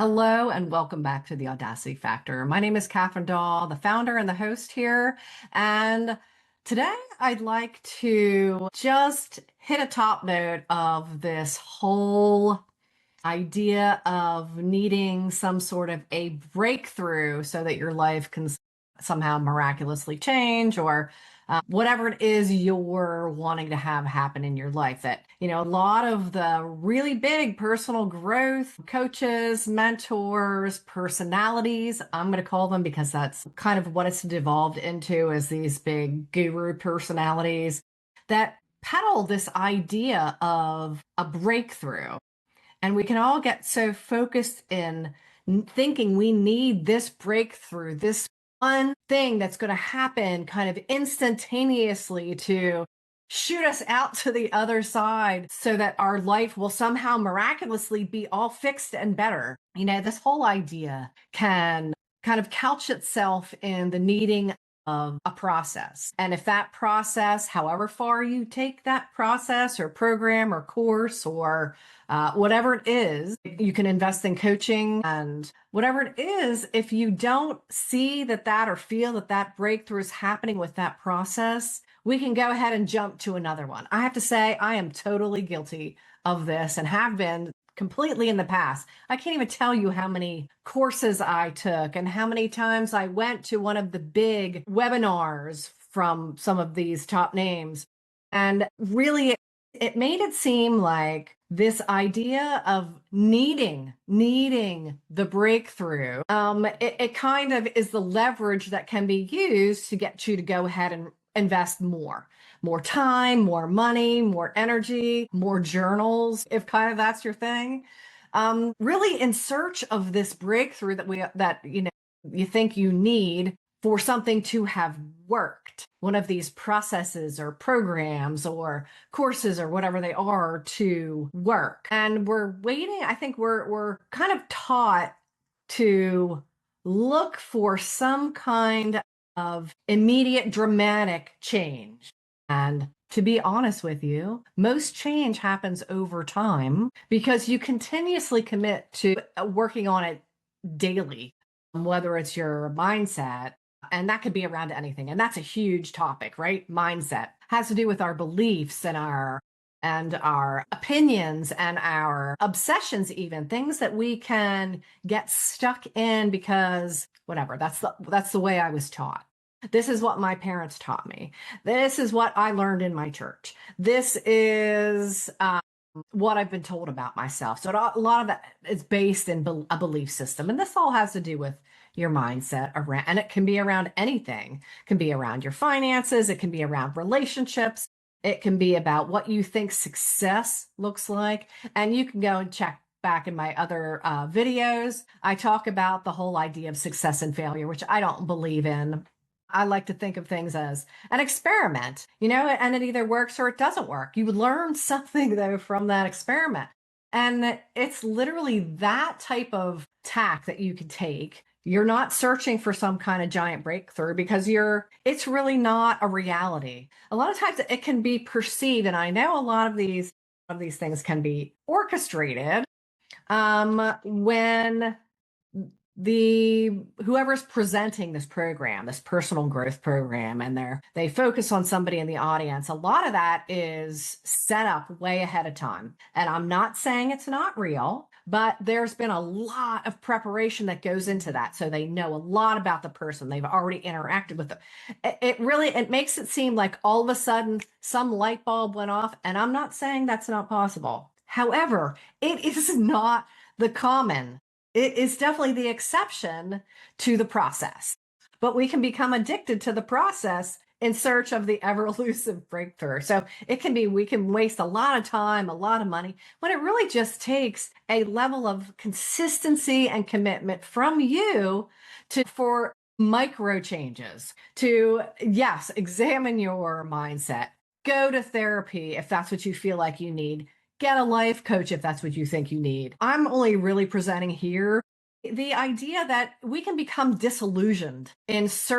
Hello and welcome back to the Audacity Factor. My name is Kathryn, the founder and the host here. And today I'd like to just hit a top note of this whole idea of needing some sort of a breakthrough so that your life can somehow miraculously change, or whatever it is you're wanting to have happen in your life. That, a lot of the really big personal growth coaches, mentors, personalities, I'm going to call them because that's kind of what it's devolved into, as these big guru personalities that peddle this idea of a breakthrough. And we can all get so focused in thinking we need this breakthrough, this one thing that's going to happen kind of instantaneously to shoot us out to the other side so that our life will somehow miraculously be all fixed and better. This whole idea can kind of couch itself in the needing of a process. And if that process, however far you take that process or program or course or whatever it is, you can invest in coaching and whatever it is. If you don't see that or feel that breakthrough is happening with that process, we can go ahead and jump to another one. I have to say, I am totally guilty of this and have been completely in the past. I can't even tell you how many courses I took and how many times I went to one of the big webinars from some of these top names. And really, it made it seem like this idea of needing the breakthrough, it kind of is the leverage that can be used to get you to go ahead and invest more time, more money, more energy, more journals, if kind of that's your thing. Really in search of this breakthrough that you think you need for something to have worked, one of these processes or programs or courses or whatever they are to work. And we're waiting, I think we're kind of taught to look for some kind of immediate dramatic change. And to be honest with you, most change happens over time because you continuously commit to working on it daily, whether it's your mindset, and that could be around anything. And that's a huge topic, right? Mindset has to do with our beliefs and our opinions and our obsessions, even things that we can get stuck in because whatever, that's the way I was taught. This is what my parents taught me. This is what I learned in my church. This is what I've been told about myself. So a lot of that is based in a belief system. And this all has to do with your mindset around, and it can be around anything. It can be around your finances. It can be around relationships. It can be about what you think success looks like. And you can go and check back in my other videos. I talk about the whole idea of success and failure, which I don't believe in. I like to think of things as an experiment, and it either works or it doesn't work. You would learn something, though, from that experiment. And it's literally that type of tack that you can take. You're not searching for some kind of giant breakthrough because it's really not a reality. A lot of times it can be perceived, and I know a lot of these things can be orchestrated when whoever's presenting this program, this personal growth program, and they focus on somebody in the audience. A lot of that is set up way ahead of time. And I'm not saying it's not real, but there's been a lot of preparation that goes into that. So they know a lot about the person. They've already interacted with them. It makes it seem like all of a sudden some light bulb went off. And I'm not saying that's not possible. However, it is not the common. It is definitely the exception to the process. But we can become addicted to the process in search of the ever elusive breakthrough. So we can waste a lot of time, a lot of money, when it really just takes a level of consistency and commitment from you for micro changes to, yes, examine your mindset, go to therapy if that's what you feel like you need. Get a life coach if that's what you think you need. I'm only really presenting here the idea that we can become disillusioned it's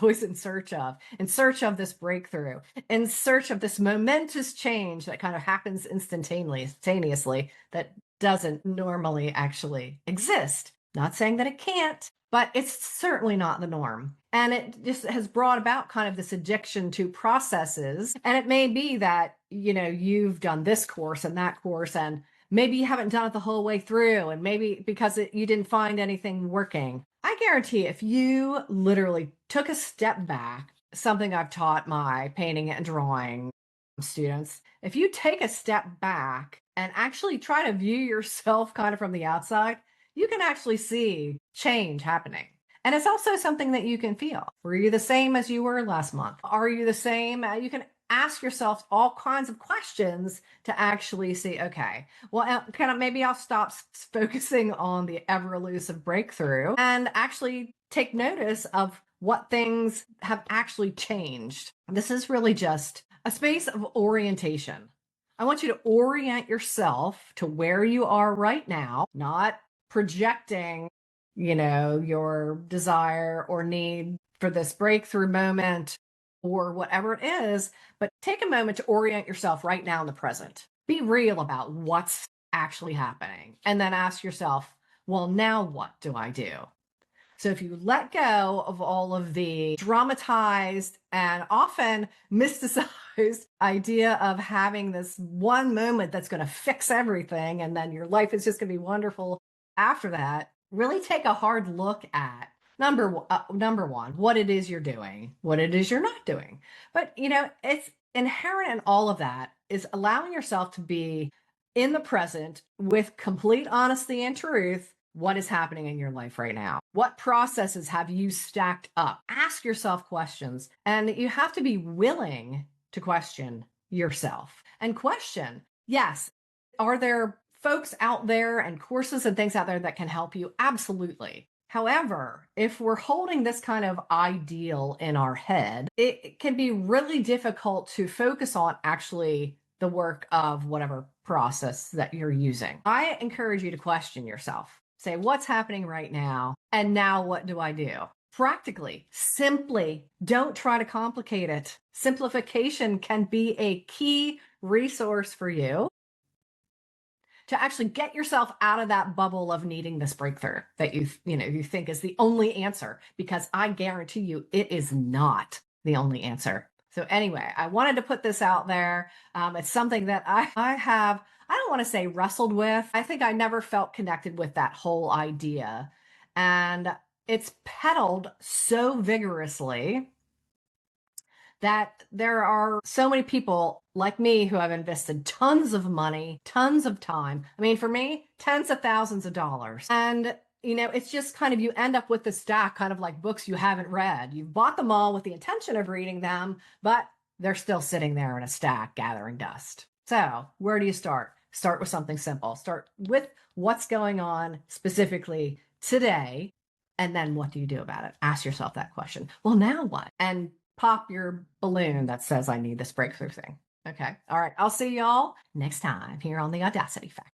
always in search of this breakthrough, in search of this momentous change that kind of happens instantaneously that doesn't normally actually exist. Not saying that it can't, but it's certainly not the norm. And it just has brought about kind of this addiction to processes. And it may be that, you've done this course and that course, and maybe you haven't done it the whole way through, and maybe because you didn't find anything working. I guarantee if you literally took a step back, something I've taught my painting and drawing students, if you take a step back and actually try to view yourself kind of from the outside, you can actually see change happening. And it's also something that you can feel. Were you the same as you were last month? Are you the same? You can ask yourself all kinds of questions to actually see, okay, well, maybe I'll stop focusing on the ever elusive breakthrough and actually take notice of what things have actually changed. This is really just a space of orientation. I want you to orient yourself to where you are right now, not projecting, your desire or need for this breakthrough moment or whatever it is, but take a moment to orient yourself right now in the present. Be real about what's actually happening, and then ask yourself, well, now what do I do? So if you let go of all of the dramatized and often mysticized idea of having this one moment that's going to fix everything and then your life is just going to be wonderful after that, really take a hard look at number one, what it is you're doing, what it is you're not doing. But, it's inherent in all of that is allowing yourself to be in the present with complete honesty and truth. What is happening in your life right now? What processes have you stacked up? Ask yourself questions, and you have to be willing to question yourself and question, yes, are there folks out there and courses and things out there that can help you? Absolutely. However, if we're holding this kind of ideal in our head, it can be really difficult to focus on actually the work of whatever process that you're using. I encourage you to question yourself. Say, what's happening right now? And now what do I do? Practically, simply, don't try to complicate it. Simplification can be a key resource for you to actually get yourself out of that bubble of needing this breakthrough that you think is the only answer, because I guarantee you it is not the only answer. So anyway, I wanted to put this out there. It's something that I have, I don't want to say wrestled with. I think I never felt connected with that whole idea. And it's peddled so vigorously that there are so many people like me who have invested tons of money, tons of time. I mean, for me, tens of thousands of dollars. And it's just kind of, you end up with the stack kind of like books you haven't read. You've bought them all with the intention of reading them, but they're still sitting there in a stack gathering dust. So where do you start? Start with something simple. Start with what's going on specifically today. And then what do you do about it? Ask yourself that question. Well, now what? And pop your balloon that says, I need this breakthrough thing. Okay. All right. I'll see y'all next time here on the Audacity Factor.